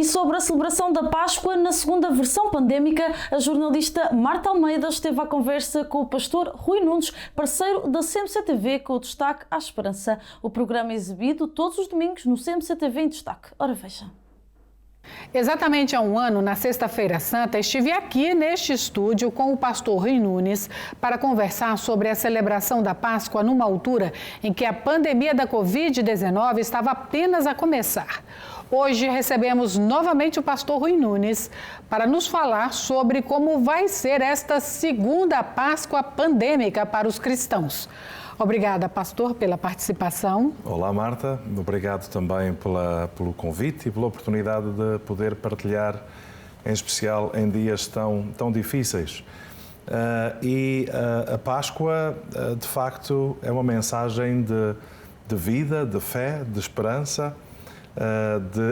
E sobre a celebração da Páscoa, na segunda versão pandémica, a jornalista Marta Almeida esteve à conversa com o pastor Rui Nunes, parceiro da CMC-TV, com o destaque à esperança. O programa é exibido todos os domingos no CMC-TV em destaque. Ora, veja. Exatamente há um ano, na Sexta-feira Santa, estive aqui neste estúdio com o pastor Rui Nunes para conversar sobre a celebração da Páscoa numa altura em que a pandemia da Covid-19 estava apenas a começar. Hoje recebemos novamente o pastor Rui Nunes para nos falar sobre como vai ser esta segunda Páscoa pandêmica para os cristãos. Obrigada, pastor, pela participação. Olá, Marta. Obrigado também pelo convite e pela oportunidade de poder partilhar, em especial em dias tão difíceis. A Páscoa, de facto, é uma mensagem de vida, de fé, de esperança,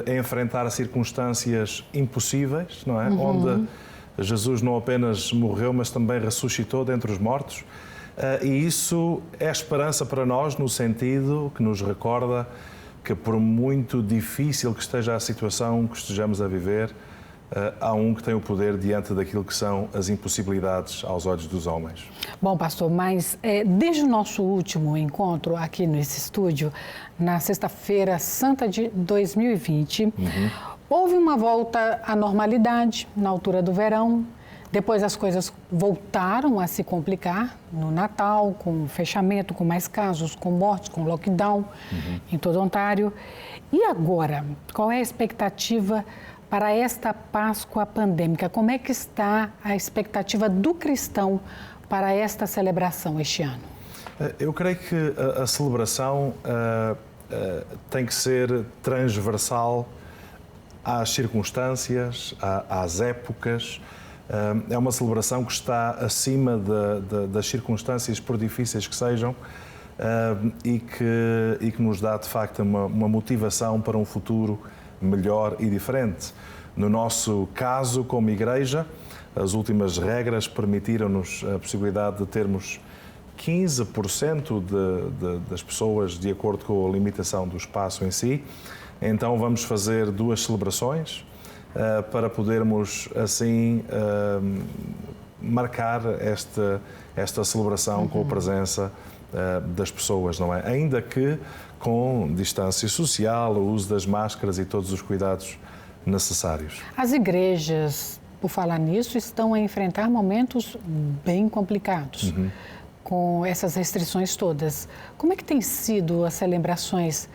de enfrentar circunstâncias impossíveis, não é? Onde Jesus não apenas morreu, mas também ressuscitou dentre os mortos. E isso é esperança para nós no sentido que nos recorda que, por muito difícil que esteja a situação que estejamos a viver, há um que tem o poder diante daquilo que são as impossibilidades aos olhos dos homens. Bom, pastor, mas desde o nosso último encontro aqui nesse estúdio, na Sexta-feira Santa de 2020, houve uma volta à normalidade na altura do verão. Depois as coisas voltaram a se complicar no Natal, com fechamento, com mais casos, com mortes, com lockdown em todo Ontário. E agora, qual é a expectativa para esta Páscoa pandêmica? Como é que está a expectativa do cristão para esta celebração este ano? Eu creio que a celebração tem que ser transversal às circunstâncias, às épocas. É uma celebração que está acima das circunstâncias, por difíceis que sejam, e que nos dá, de facto, uma motivação para um futuro melhor e diferente. No nosso caso, como Igreja, as últimas regras permitiram-nos a possibilidade de termos 15% das pessoas de acordo com a limitação do espaço em si. Então vamos fazer 2 celebrações para podermos, assim, marcar esta celebração com a presença das pessoas, não é? Ainda que com distância social, o uso das máscaras e todos os cuidados necessários. As igrejas, por falar nisso, estão a enfrentar momentos bem complicados, com essas restrições todas. Como é que tem sido as celebrações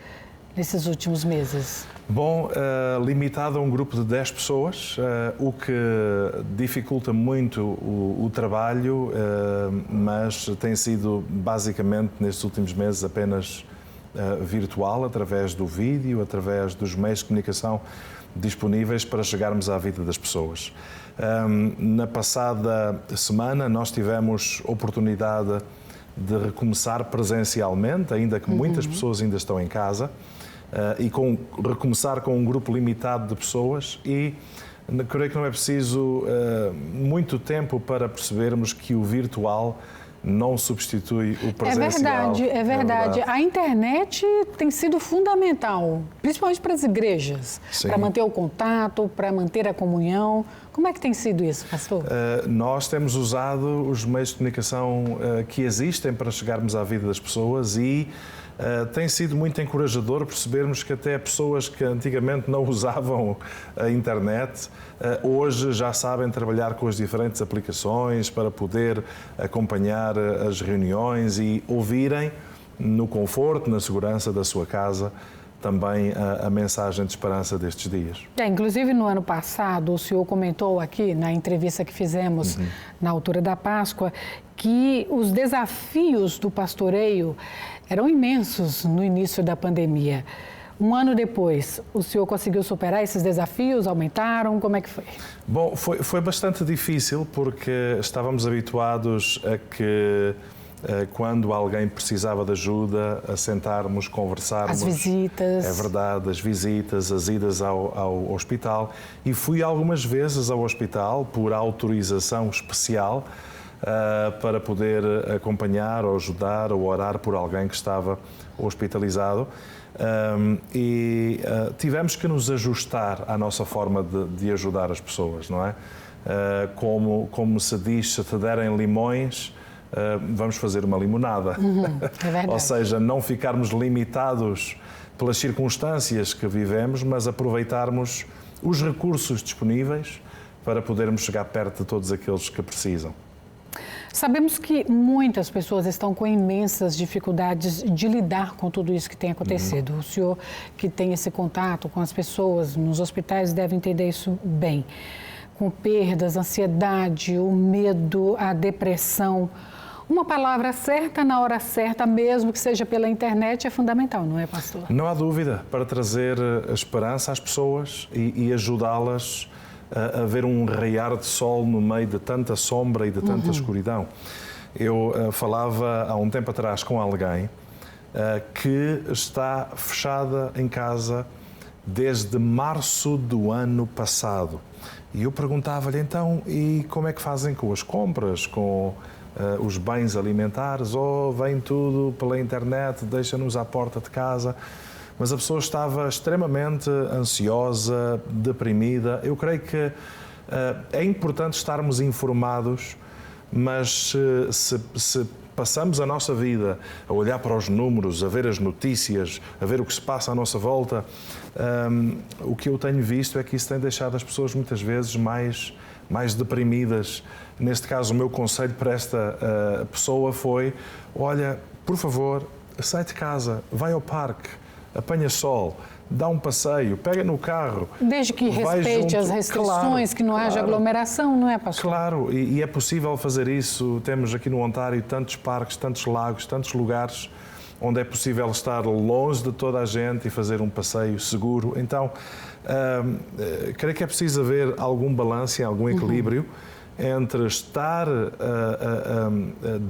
nesses últimos meses? Bom, limitado a um grupo de 10 pessoas, o que dificulta muito o trabalho, mas tem sido basicamente nestes últimos meses apenas virtual, através do vídeo, através dos meios de comunicação disponíveis para chegarmos à vida das pessoas. Na passada semana nós tivemos oportunidade de recomeçar presencialmente, ainda que muitas pessoas ainda estão em casa, e recomeçar com um grupo limitado de pessoas, e creio que não é preciso muito tempo para percebermos que o virtual não substitui o presencial. É verdade. A internet tem sido fundamental, principalmente para as igrejas, para manter o contato, para manter a comunhão. Como é que tem sido isso, pastor? Nós temos usado os meios de comunicação que existem para chegarmos à vida das pessoas e tem sido muito encorajador percebermos que até pessoas que antigamente não usavam a internet, hoje já sabem trabalhar com as diferentes aplicações para poder acompanhar as reuniões e ouvirem no conforto, na segurança da sua casa, também a mensagem de esperança destes dias. Inclusive, no ano passado, o senhor comentou aqui, na entrevista que fizemos na altura da Páscoa, que os desafios do pastoreio eram imensos no início da pandemia. Um ano depois, o senhor conseguiu superar esses desafios? Aumentaram? Como é que foi? Bom, foi bastante difícil porque estávamos habituados a que quando alguém precisava de ajuda, a sentarmos, conversarmos. As visitas. É verdade, as visitas, as idas ao hospital. E fui algumas vezes ao hospital por autorização especial, para poder acompanhar ou ajudar ou orar por alguém que estava hospitalizado. Tivemos que nos ajustar à nossa forma de ajudar as pessoas, não é? Como se diz, se te derem limões, vamos fazer uma limonada. É verdade. Ou seja, não ficarmos limitados pelas circunstâncias que vivemos, mas aproveitarmos os recursos disponíveis para podermos chegar perto de todos aqueles que precisam. Sabemos que muitas pessoas estão com imensas dificuldades de lidar com tudo isso que tem acontecido. O senhor que tem esse contato com as pessoas nos hospitais deve entender isso bem. Com perdas, ansiedade, o medo, a depressão. Uma palavra certa na hora certa, mesmo que seja pela internet, é fundamental, não é, pastor? Não há dúvida, para trazer esperança às pessoas e ajudá-las a ver um raiar de sol no meio de tanta sombra e de tanta escuridão. Eu falava há um tempo atrás com alguém que está fechada em casa desde março do ano passado. E eu perguntava-lhe, então, e como é que fazem com as compras, com os bens alimentares? Vem tudo pela internet, deixa-nos à porta de casa. Mas a pessoa estava extremamente ansiosa, deprimida. Eu creio que é importante estarmos informados, mas se passamos a nossa vida a olhar para os números, a ver as notícias, a ver o que se passa à nossa volta, o que eu tenho visto é que isso tem deixado as pessoas muitas vezes mais deprimidas. Neste caso, o meu conselho para esta pessoa foi: olha, por favor, sai de casa, vai ao parque, apanha sol, dá um passeio, pega no carro. Desde que respeite as restrições, que não haja aglomeração, não é, pastor? Claro, e é possível fazer isso. Temos aqui no Ontário tantos parques, tantos lagos, tantos lugares onde é possível estar longe de toda a gente e fazer um passeio seguro. Então, creio que é preciso haver algum balanço, algum equilíbrio entre estar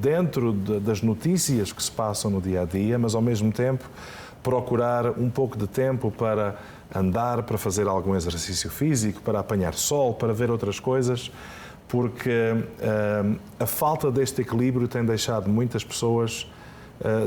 dentro das notícias que se passam no dia a dia, mas ao mesmo tempo procurar um pouco de tempo para andar, para fazer algum exercício físico, para apanhar sol, para ver outras coisas, porque a falta deste equilíbrio tem deixado muitas pessoas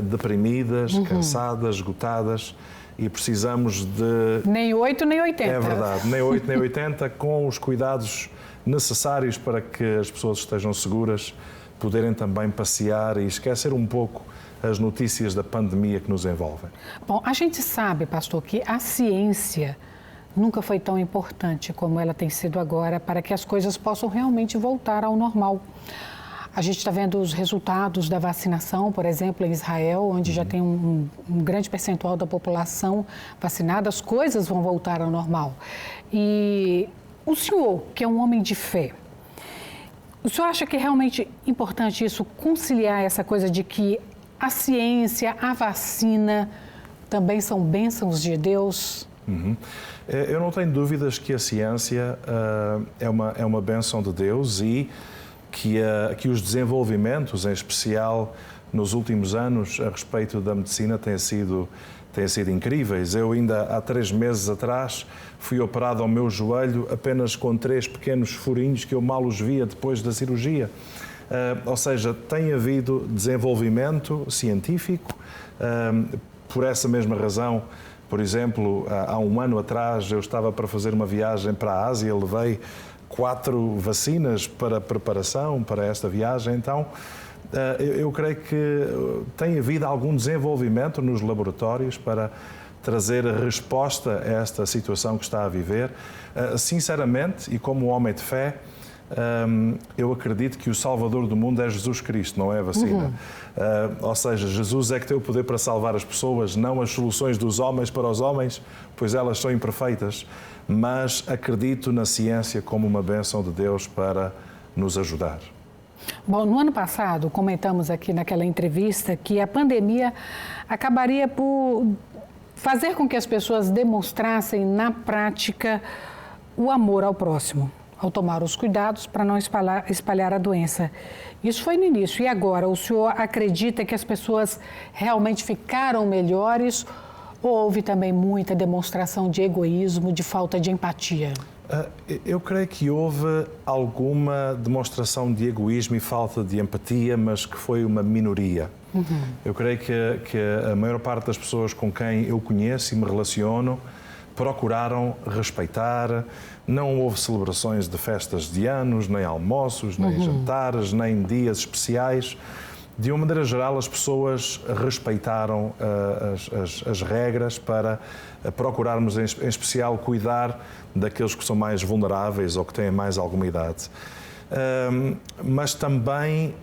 deprimidas, cansadas, esgotadas, e precisamos de... Nem 8, nem 80. É verdade, nem 8, nem 80, com os cuidados necessários para que as pessoas estejam seguras, poderem também passear e esquecer um pouco as notícias da pandemia que nos envolvem. Bom, a gente sabe, pastor, que a ciência nunca foi tão importante como ela tem sido agora para que as coisas possam realmente voltar ao normal. A gente está vendo os resultados da vacinação, por exemplo, em Israel, onde já tem um grande percentual da população vacinada, as coisas vão voltar ao normal. E o senhor, que é um homem de fé, o senhor acha que é realmente importante isso, conciliar essa coisa de que a ciência, a vacina também são bênçãos de Deus? Eu não tenho dúvidas que a ciência é uma bênção de Deus e que os desenvolvimentos, em especial nos últimos anos, a respeito da medicina, têm sido incríveis. Eu ainda há 3 meses atrás fui operado ao meu joelho apenas com 3 pequenos furinhos que eu mal os via depois da cirurgia. Ou seja, tem havido desenvolvimento científico. Por essa mesma razão, por exemplo, há um ano atrás eu estava para fazer uma viagem para a Ásia, levei 4 vacinas para preparação para esta viagem. Então, eu creio que tem havido algum desenvolvimento nos laboratórios para trazer resposta a esta situação que está a viver. Sinceramente, e como homem de fé, eu acredito que o Salvador do mundo é Jesus Cristo, não é a vacina. Ou seja, Jesus é que tem o poder para salvar as pessoas, não as soluções dos homens para os homens, pois elas são imperfeitas. Mas acredito na ciência como uma bênção de Deus para nos ajudar. Bom, no ano passado, comentamos aqui naquela entrevista que a pandemia acabaria por fazer com que as pessoas demonstrassem na prática o amor ao próximo, ao tomar os cuidados para não espalhar a doença. Isso foi no início. E agora, o senhor acredita que as pessoas realmente ficaram melhores ou houve também muita demonstração de egoísmo, de falta de empatia? Eu creio que houve alguma demonstração de egoísmo e falta de empatia, mas que foi uma minoria. Eu creio que a maior parte das pessoas com quem eu conheço e me relaciono procuraram respeitar. Não houve celebrações de festas de anos, nem almoços, nem jantares, nem dias especiais. De uma maneira geral, as pessoas respeitaram as regras para procurarmos, em especial, cuidar daqueles que são mais vulneráveis ou que têm mais alguma idade. Mas também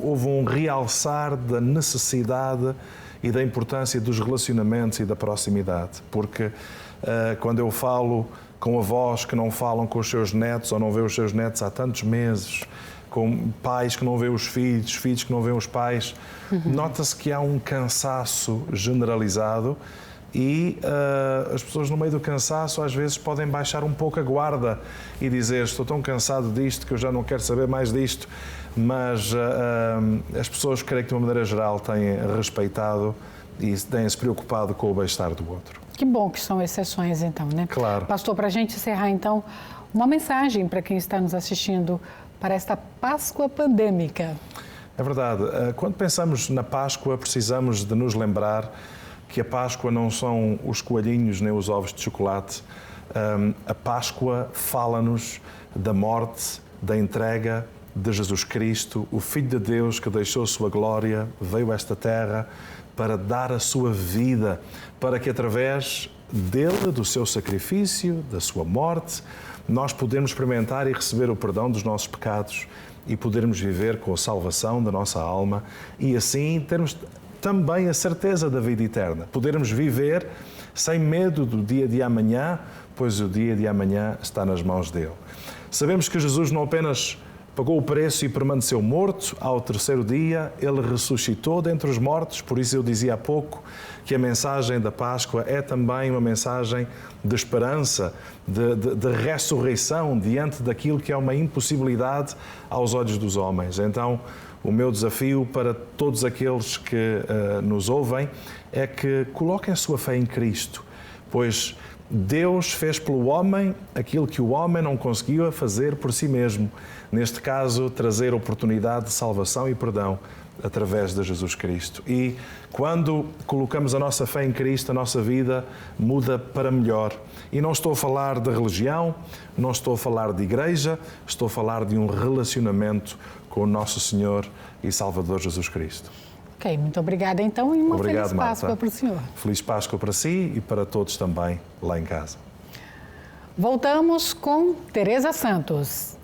houve um realçar da necessidade e da importância dos relacionamentos e da proximidade, porque quando eu falo com avós que não falam com os seus netos ou não vêem os seus netos há tantos meses, com pais que não vêem os filhos, filhos que não vêem os pais, nota-se que há um cansaço generalizado e as pessoas no meio do cansaço às vezes podem baixar um pouco a guarda e dizer: estou tão cansado disto que eu já não quero saber mais disto. Mas as pessoas, creio que de uma maneira geral, têm respeitado e têm-se preocupado com o bem-estar do outro. Que bom que são exceções, então, né? Claro. Pastor, para a gente encerrar, então, uma mensagem para quem está nos assistindo para esta Páscoa pandêmica. É verdade. Quando pensamos na Páscoa, precisamos de nos lembrar que a Páscoa não são os coelhinhos nem os ovos de chocolate. A Páscoa fala-nos da morte, da entrega de Jesus Cristo, o Filho de Deus que deixou sua glória, veio a esta terra para dar a sua vida, para que através dele, do seu sacrifício, da sua morte, nós podemos experimentar e receber o perdão dos nossos pecados e podermos viver com a salvação da nossa alma e assim termos também a certeza da vida eterna. Podermos viver sem medo do dia de amanhã, pois o dia de amanhã está nas mãos dele. Sabemos que Jesus não apenas pagou o preço e permaneceu morto, ao terceiro dia ele ressuscitou dentre os mortos, por isso eu dizia há pouco que a mensagem da Páscoa é também uma mensagem de esperança, de ressurreição diante daquilo que é uma impossibilidade aos olhos dos homens. Então, o meu desafio para todos aqueles que nos ouvem é que coloquem a sua fé em Cristo, pois Deus fez pelo homem aquilo que o homem não conseguiu fazer por si mesmo. Neste caso, trazer oportunidade de salvação e perdão através de Jesus Cristo. E quando colocamos a nossa fé em Cristo, a nossa vida muda para melhor. E não estou a falar de religião, não estou a falar de igreja, estou a falar de um relacionamento com o nosso Senhor e Salvador Jesus Cristo. Ok, muito obrigada então e uma feliz Páscoa para o senhor. Feliz Páscoa para si e para todos também lá em casa. Voltamos com Teresa Santos.